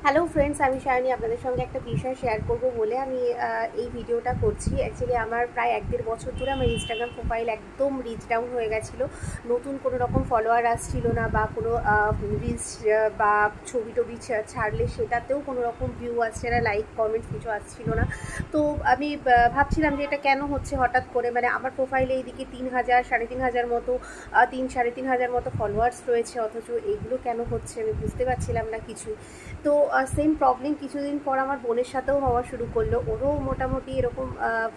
Hello friends, আমি সায়নী আপনাদের সঙ্গে একটা বিষয় শেয়ার করব বলে আমি এই ভিডিওটা করছি। অ্যাকচুয়ালি আমার প্রায় 1-1.5 বছর ধরে আমার ইনস্টাগ্রাম প্রোফাইল একদম রিচ ডাউন হয়ে গেছিলো। নতুন কোনো রকম ফলোয়ার আসছিল না, বা কোনো রিলস বা ছবি টবি ছাড়লে সেটাতেও কোনো রকম ভিউ আসছে না, লাইক কমেন্টস কিছু আসছিল না। তো আমি ভাবছিলাম যে এটা কেন হচ্ছে হঠাৎ করে, মানে আমার প্রোফাইলে এইদিকে 3,000 3,500 মতো 3-3.5 মতো ফলোয়ার্স রয়েছে, অথচ এইগুলো কেন হচ্ছে আমি বুঝতে পারছিলাম না কিছু। তো সেম প্রবলেম কিছুদিন পর আমার বোনের সাথেও হওয়া শুরু করলো। ওরও মোটামুটি এরকম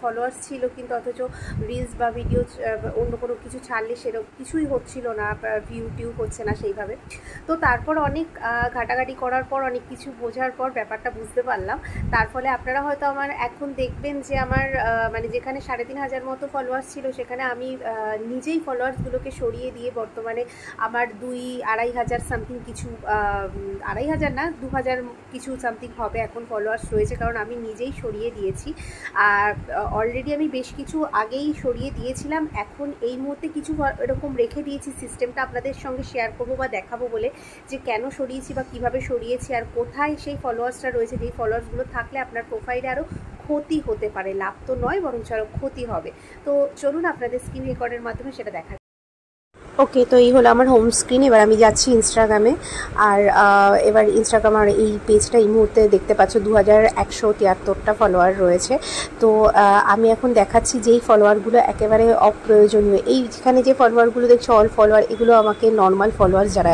ফলোয়ার্স ছিল, কিন্তু অথচ রিলস বা ভিডিও অন্য কোনো কিছু ছাড়লে সেরকম কিছুই হচ্ছিল না, ভিউ টিউ হচ্ছে না সেইভাবে। তো তারপর অনেক ঘাটাঘাটি করার পর, অনেক কিছু বোঝার পর ব্যাপারটা বুঝতে পারলাম। তার ফলে আপনারা হয়তো আমার এখন দেখবেন যে আমার মানে যেখানে 3,500 মতো ফলোয়ার্স ছিল, সেখানে আমি নিজেই ফলোয়ার্সগুলোকে সরিয়ে দিয়ে বর্তমানে আমার 2-2,500 সামথিং কিছু, 2,500 না 2,000 কিছু সামথিং হবে এখন ফলোয়ার্স রয়েছে, কারণ আমি নিজেই সরিয়ে দিয়েছি। আর অলরেডি আমি বেশ কিছু আগেই সরিয়ে দিয়েছিলাম। এখন এই মুহূর্তে কিছু এরকম রেখে দিয়েছি, সিস্টেমটা আপনাদের সঙ্গে শেয়ার করবো বা দেখাবো বলে, যে কেন সরিয়েছি বা কিভাবে সরিয়েছি আর কোথায় সেই ফলোয়ার্সটা রয়েছে, যেই ফলোয়ার্সগুলো থাকলে আপনার প্রোফাইলে আরও ক্ষতি হতে পারে, লাভ তো নয় বরঞ্চ আরও ক্ষতি হবে। তো চলুন আপনাদের স্ক্রিন রেকর্ডের মাধ্যমে সেটা দেখা। ওকে, তো এই হলো আমার হোম স্ক্রিন। এবার আমি যাচ্ছি ইনস্টাগ্রামে। আর এবার ইনস্টাগ্রাম আর এই পেজটা এই মুহূর্তে দেখতে পাচ্ছ 2,173টা ফলোয়ার রয়েছে। তো আমি এখন দেখাচ্ছি যেই ফলোয়ারগুলো একেবারে অপ্রয়োজনীয়, এই যেখানে যে ফলোয়ারগুলো দেখছো অল ফলোয়ার, এগুলো আমাকে নর্মাল ফলোয়ার্স যারা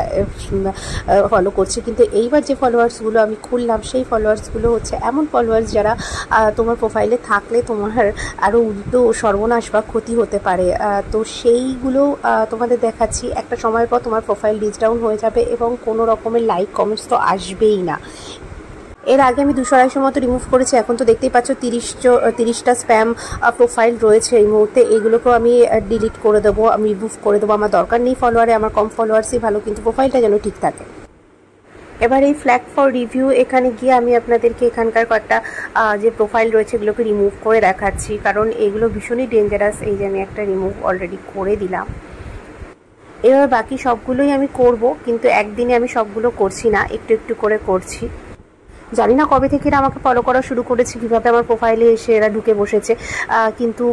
ফলো করছে। কিন্তু এইবার যে ফলোয়ার্সগুলো আমি খুললাম, সেই ফলোয়ার্সগুলো হচ্ছে এমন ফলোয়ার্স যারা তোমার প্রোফাইলে থাকলে তোমার আরও উল্টো সর্বনাশ বা ক্ষতি হতে পারে। তো সেইগুলো তোমাদের দেখাচ্ছি। একটা সময়ের পর তোমার প্রোফাইল রিচ ডাউন হয়ে যাবে এবং কোনো রকমের লাইক কমেন্টস তো আসবেই না। এর আগে আমি 200-250 মতো রিমুভ করেছি। এখন তো দেখতেই পাচ্ছ 30টা স্প্যাম প্রোফাইল রয়েছে এই মুহূর্তে। এগুলোকেও আমি ডিলিট করে দেবো, আমি রিমুভ করে দেবো। আমার দরকার নেই ফলোয়ারে, আমার কম ফলোয়ার্সই ভালো, কিন্তু প্রোফাইলটা যেন ঠিক থাকে। এবার এই ফ্ল্যাগ ফর রিভিউ এখানে গিয়ে আমি আপনাদেরকে এখানকার কয়েকটা যে প্রোফাইল রয়েছে এগুলোকে রিমুভ করে দেখাচ্ছি, কারণ এগুলো ভীষণই ডেঞ্জারাস। এই যে আমি একটা রিমুভ অলরেডি করে দিলাম। এবার বাকি সবগুলোই আমি করব, কিন্তু একদিনে আমি সবগুলো করছি না, একটু একটু করে করছি। জানি না কবে থেকে এরা আমাকে ফলো করা শুরু করেছে, কীভাবে আমার প্রোফাইলে এসে এরা ঢুকে বসেছে। কিন্তু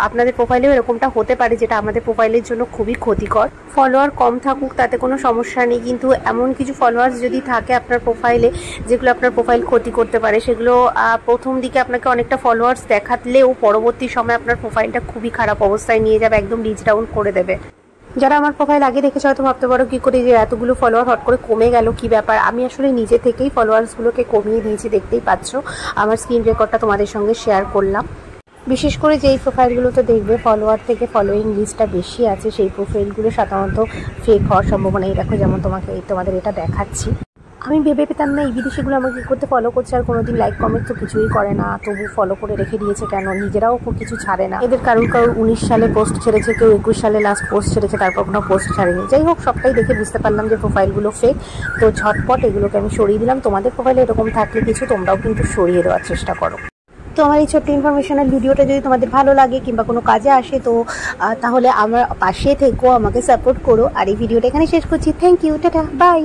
আপনাদের প্রোফাইলেও এরকমটা হতে পারে, যেটা আমাদের প্রোফাইলের জন্য খুবই ক্ষতিকর। ফলোয়ার কম থাকুক তাতে কোনো সমস্যা নেই, কিন্তু এমন কিছু ফলোয়ার্স যদি থাকে আপনার প্রোফাইলে যেগুলো আপনার প্রোফাইল ক্ষতি করতে পারে, সেগুলো প্রথম দিকে আপনাকে অনেকটা ফলোয়ার্স দেখালেও পরবর্তী সময় আপনার প্রোফাইলটা খুবই খারাপ অবস্থায় নিয়ে যাবে, একদম রিচ ডাউন করে দেবে। যারা আমার প্রোফাইল আগে দেখেছে হয়তো ভাবতে পারো কী করে যে এতগুলো ফলোয়ার হট করে কমে গেল, কি ব্যাপার। আমি আসলে নিজে থেকেই ফলোয়ার্সগুলোকে কমিয়ে দিয়েছি, দেখতেই পাচ্ছ। আমার স্ক্রিন রেকর্ডটা তোমাদের সঙ্গে শেয়ার করলাম। বিশেষ করে যেই প্রোফাইলগুলোতে দেখবে ফলোয়ার থেকে ফলোয়িং লিস্টটা বেশি আছে, সেই প্রোফাইলগুলো সাধারণত ফেক হওয়ার সম্ভাবনা। এই দেখো, যেমন তোমাদের এটা দেখাচ্ছি। আমি ভেবে পেতাম না এই বিদেশিগুলো আমাকে করতে ফলো করছে আর কোনোদিন লাইক কমেন্ট তো কিছুই করে না, তবু ফলো করে রেখে দিয়েছে কেন, নিজেরাও কিছু ছাড়ে না। এদের কারোর 19 সালে পোস্ট ছেড়েছে, কেউ 21 সালে লাস্ট পোস্ট ছেড়েছে, তারপর কোনো পোস্ট ছাড়েনি। যাই হোক, সবটাই দেখে বুঝতে পারলাম যে প্রোফাইলগুলো ফেক। তো ঝটপট এগুলোকে আমি সরিয়ে দিলাম। তোমাদের প্রোফাইলে এরকম থাকলে কিছু তোমরাও কিন্তু সরিয়ে দেওয়ার চেষ্টা করো। তো আমার এই ছোট্ট ইনফরমেশনাল ভিডিওটা যদি তোমাদের ভালো লাগে কিংবা কোনো কাজে আসে, তো তাহলে আমার পাশে থেকো, আমাকে সাপোর্ট করো। আর এই ভিডিওটা এখানে শেষ করছি। Thank you, tata, by.